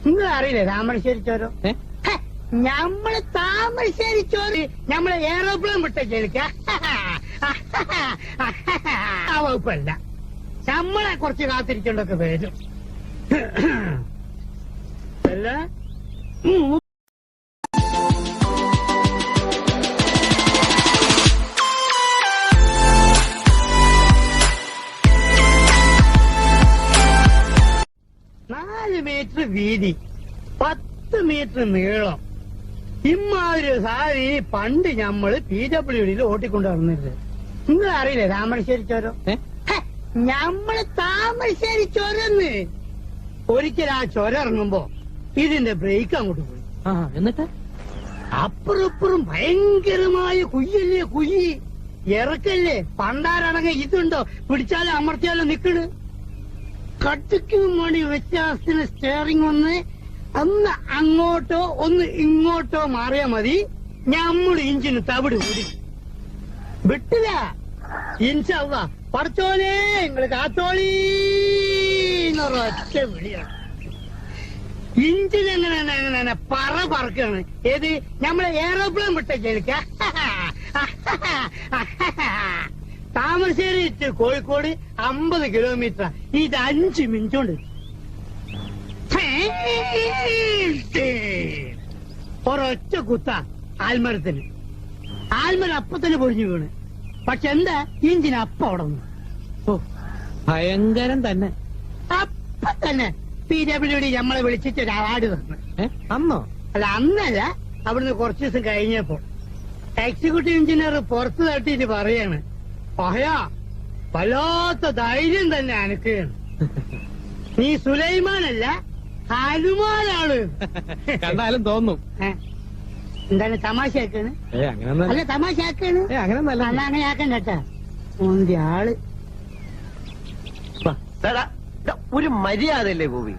നിങ്ങൾ അറിയില്ലേ താമരശ്ശേരി ചോരം? ഞമ്മള് താമരശ്ശേരി ചോറ് ഞമ്മളെ എയറോപ്ലെയിൻ വിട്ട കേൾക്ക ആ വകുപ്പല്ല. നമ്മളെ കുറച്ച് കാത്തിരിക്കേണ്ടൊക്കെ വരും. അല്ല 4 മീറ്റർ വീതി, 10 മീറ്റർ നീളം. ഇമ്മാതിരി സാരി പണ്ട് ഞമ്മള് PWDയിൽ ഓട്ടിക്കൊണ്ട് നടന്നിരുന്നത്. നിങ്ങൾ അറിയില്ലേ താമരശ്ശേരി ചോരം? ഞമ്മള് താമരശ്ശേരി ചോരന്ന്. ഒരിക്കൽ ആ ചൊര ഇറങ്ങുമ്പോ ഇതിന്റെ ബ്രേക്ക് അങ്ങോട്ട് പോയി. എന്നിട്ട് അപ്പുറപ്പുറം ഭയങ്കരമായ കുയ്യല്ലേ, കുയ്യി ഇറക്കല്ലേ. പണ്ടാരണങ്ങ ഇതുണ്ടോ, പിടിച്ചാലും അമർത്തിയാലും നിക്കണ്. കട്ടിക്കും വേണ്ടി വ്യത്യാസത്തിന് സ്റ്റിയറിംഗ് ഒന്ന് അങ്ങോട്ടോ ഒന്ന് ഇങ്ങോട്ടോ മാറിയാ മതി, ഞമ്മള് ഇഞ്ചിന് തവിട് കൂടി വിട്ടില്ല. ഇൻഷാ പടച്ചോനെ നിങ്ങള് കാത്തോളി എന്നൊരൊറ്റ വിളിയാണ്. ഇഞ്ചിനെങ്ങനെ പറക്കാണ്. ഏത് നമ്മളെ എയറോപ്ലെയിൻ വിട്ട കേൾക്ക. Thamarassery to Kozhikode 50 kilometre. ഇത് 5 മിനിറ്റ് കൊണ്ട്. ഒരൊറ്റ കുത്ത ആൽമരത്തിന്. ആൽമരം അപ്പത്തന്നെ പൊഴിഞ്ഞു വീണ്. പക്ഷെ എന്താ ഇഞ്ചിന് അപ്പം അവിടെ നിന്ന്. ഓ ഭയങ്കരം തന്നെ. അപ്പ തന്നെ PWD നമ്മളെ വിളിച്ചിട്ട് ഒരു അവാർഡ് തന്നു. അന്നോ? അല്ല, അന്നല്ല, അവിടുന്ന് കുറച്ചു ദിവസം കഴിഞ്ഞപ്പോ എക്സിക്യൂട്ടീവ് എഞ്ചിനീയർ പുറത്തു തട്ടിട്ട് പറയാണ്, പഹയാ വല്ലാത്ത ധൈര്യം തന്നെ അനക്ക്. നീ സുലൈമാനല്ല ഹനുമാനാണ്. കണ്ടാലും തോന്നും. എന്താണ് തമാശയാക്കാണ്? അല്ല തമാശയാക്കാണ്. അങ്ങനെ അങ്ങനെ ആക്കണ്ട കേട്ടാ. മുന്തിയ ആള് ഒരു മര്യാദയല്ലേ ഗോപി?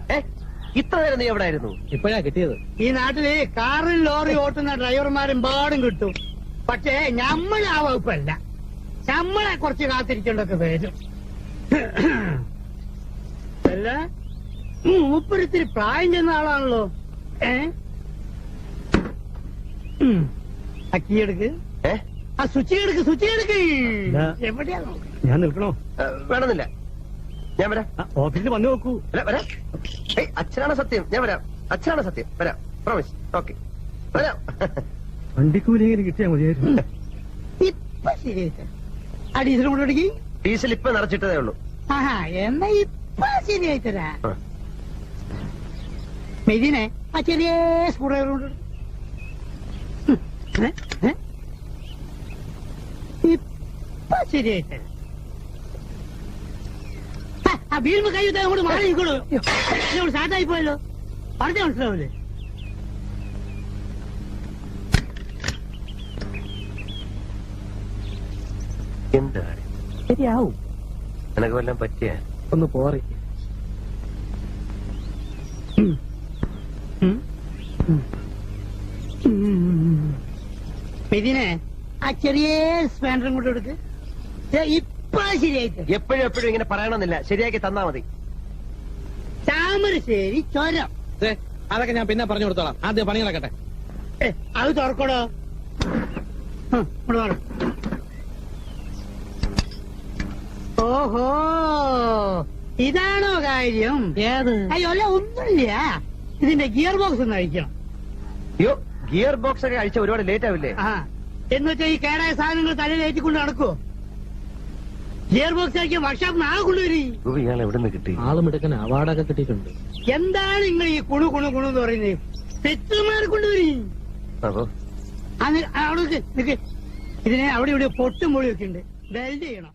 ഇത്ര നേരം നീ എവിടെ ആയിരുന്നു? ഇപ്പോഴാ കിട്ടിയത്. ഈ നാട്ടില് കാറും ലോറി ഓട്ടുന്ന ഡ്രൈവർമാരും പാടും കിട്ടും. പക്ഷേ നമ്മൾ ആ വകുപ്പല്ല. നമ്മളെ കുറച്ച് കാത്തിരിക്കേണ്ടൊക്കെ വരും. അല്ല, മൂപ്പരിത്തിരി പ്രായം ചെന്ന ആളാണല്ലോ. ആ കീ എടുക്ക്, ആ സ്വിച്ച് എടുക്ക്, സ്വിച്ച് എടുക്ക്. എവിടെയാ നോക്കുന്നത്? ഞാൻ നിൽക്കണോ? വേണമെന്നില്ല, ഞാൻ വരാം. ഓഫീസിൽ വന്നു നോക്കൂ. അല്ല വരാം. അച്ഛനാണ് സത്യം, ഞാൻ വരാം. അച്ഛനാണ് സത്യം, വരാം. പ്രോമിസ്. ഓക്കെ, വരാം. വണ്ടിക്കൂലിയെങ്കിലും കിട്ടിയാൽ മതിയായിരുന്നു. ഇപ്പൊ ശരിയായിട്ട് ആ ഡീസൽ കൊണ്ട് എടുക്കി. ഡീസൽ ഇപ്പൊ നിറച്ചിട്ടതേ ഉള്ളൂ. ആഹാ, എന്നാ ഇപ്പൊ ശരിയായിട്ടരാ. മെതിനെ ആ ചെറിയ സ്കൂൾ ഡ്രൈവർ കൊണ്ട് ഇപ്പൊ ശരിയായിട്ടരാ. ആ വീഴുമ്പോ കൈ അങ്ങോട്ട് മാറി നിൽക്കണു. സ്റ്റാർട്ടായി പോയല്ലോ. പറഞ്ഞ മനസ്സിലാവൂലേ? എന്താണ് ശരിയാവും. നിനക്ക് വല്ലതും പറ്റിയ? ഒന്ന് പോറി. മെതിനെ ആ ചെറിയ സ്പാൻഡറും കൊണ്ട് എടുക്ക്. ഇപ്പൊ ശരിയായിട്ട്. എപ്പോഴും എപ്പോഴും ഇങ്ങനെ പറയണമെന്നില്ല, ശരിയാക്കി തന്നാ മതി. താമരശ്ശേരി ചുരം. അതൊക്കെ ഞാൻ പിന്നെ പറഞ്ഞു കൊടുത്തോളാം. ആദ്യം പണി നടക്കട്ടെ. അത് തുറക്കടോ. ഓഹോ, ഇതാണോ കാര്യം? ഏത്? അയ്യോ അല്ല, ഒന്നുമില്ല. ഇതിന്റെ ഗിയർ ബോക്സ് ഒന്ന് അഴിക്കണം. അയ്യോ, ഗിയർ ബോക്സ് ഒക്കെ അഴിച്ച ഒരുപാട് ലേറ്റ് ആവില്ലേ? ആ, എന്ന് വെച്ചാൽ ഈ കേടായ സാധനങ്ങൾ തലയിലേറ്റിക്കൊണ്ട് നടക്കുവോ? ഗിയർ ബോക്സ് അഴിക്കാൻ വർക്ക്ഷോപ്പ് നാളെ കൊണ്ടുവരും. ഇയാൾ എവിടെ നിന്ന് കിട്ടി? ആളും എടുക്കാൻ അവാർഡൊക്കെ കിട്ടിയിട്ടുണ്ട്. എന്താണ് നിങ്ങൾ ഈ കുണു കുണു കുണു എന്ന് പറയുന്നത്? പെറ്റുമാരെ കൊണ്ടുവരും. അപ്പോ അവിടെ നിക്ക്. ഇതിനെ അവിടെ ഇവിടെ പൊട്ടും പൊളിയൊക്കെ ഉണ്ട്. വെൽഡ് ചെയ്യണം.